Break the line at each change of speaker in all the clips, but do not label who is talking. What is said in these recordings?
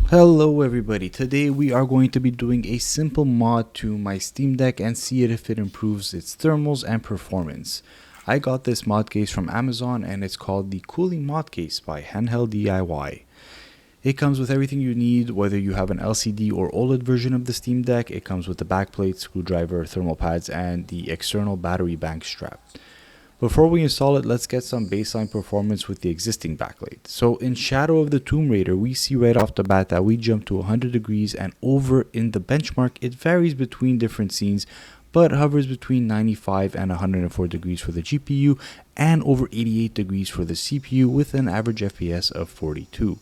Hello everybody, today we are going to be doing a simple mod to my Steam Deck and see if it improves its thermals and performance. I got this mod case from Amazon and it's called the Cooling Modcase by Handheld DIY. It comes with everything you need, whether you have an LCD or OLED version of the Steam Deck. It comes with the backplate, screwdriver, thermal pads, and the external battery bank strap. Before we install it, let's get some baseline performance with the existing backplate. So in Shadow of the Tomb Raider, we see right off the bat that we jump to 100 degrees, and over in the benchmark, it varies between different scenes, but hovers between 95 and 104 degrees for the GPU and over 88 degrees for the CPU with an average FPS of 42.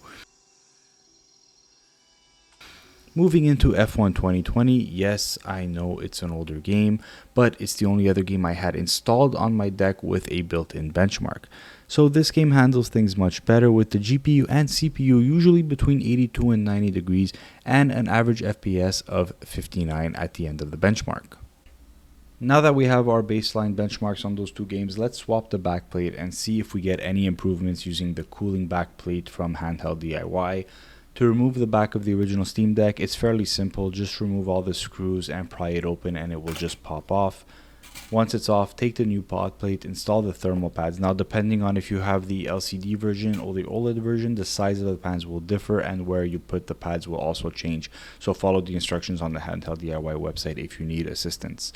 Moving into F1 2020, yes, I know it's an older game, but it's the only other game I had installed on my deck with a built-in benchmark. So this game handles things much better with the GPU and CPU usually between 82 and 90 degrees and an average FPS of 59 at the end of the benchmark. Now that we have our baseline benchmarks on those two games, let's swap the backplate and see if we get any improvements using the cooling backplate from Handheld DIY. To remove the back of the original Steam Deck, it's fairly simple. Just remove all the screws and pry it open and it will just pop off. Once it's off, take the new pod plate, install the thermal pads. Now depending on if you have the LCD version or the OLED version, the size of the pads will differ and where you put the pads will also change. So follow the instructions on the Handheld DIY website if you need assistance.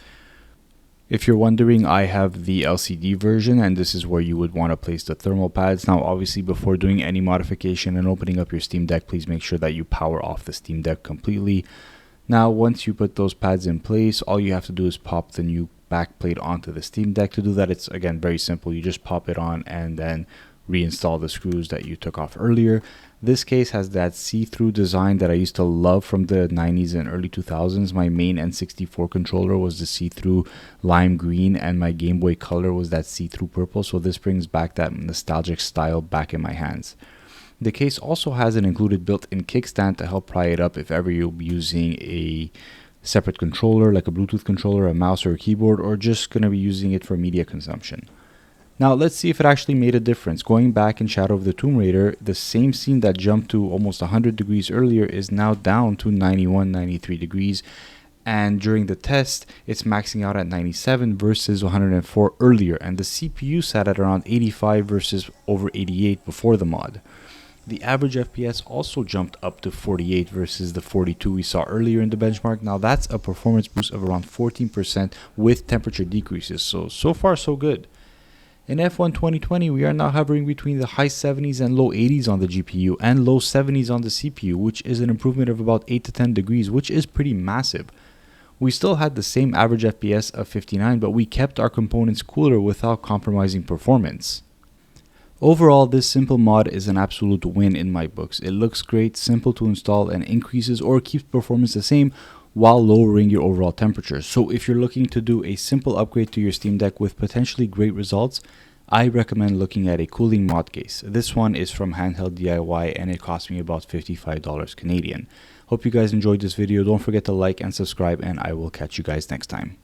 If you're wondering, I have the LCD version and this is where you would want to place the thermal pads. Now obviously before doing any modification and opening up your Steam Deck, please make sure that you power off the Steam Deck completely. Now once you put those pads in place, all you have to do is pop the new backplate onto the Steam Deck. To do that, it's again very simple. You just pop it on and then reinstall the screws that you took off earlier. This case has that see-through design that I used to love from the 90s and early 2000s. My main N64 controller was the see-through lime green and my Game Boy Color was that see-through purple, so this brings back that nostalgic style back in my hands. The case also has an included built-in kickstand to help pry it up if ever you'll be using a separate controller like a Bluetooth controller, a mouse or a keyboard, or just going to be using it for media consumption. Now let's see if it actually made a difference. Going back in Shadow of the Tomb Raider, the same scene that jumped to almost 100 degrees earlier is now down to 91, 93 degrees. And during the test, it's maxing out at 97 versus 104 earlier. And the CPU sat at around 85 versus over 88 before the mod. The average FPS also jumped up to 48 versus the 42 we saw earlier in the benchmark. Now that's a performance boost of around 14% with temperature decreases. So far so good. In F1 2020, we are now hovering between the high 70s and low 80s on the GPU and low 70s on the CPU, which is an improvement of about 8 to 10 degrees, which is pretty massive. We still had the same average FPS of 59, but we kept our components cooler without compromising performance. Overall, this simple mod is an absolute win in my books. It looks great, simple to install, and increases or keeps performance the same while lowering your overall temperature. So if you're looking to do a simple upgrade to your Steam Deck with potentially great results, I recommend looking at a Cooling Modcase. This one is from Handheld DIY and it cost me about $55 Canadian. Hope you guys enjoyed this video. Don't forget to like and subscribe and I will catch you guys next time.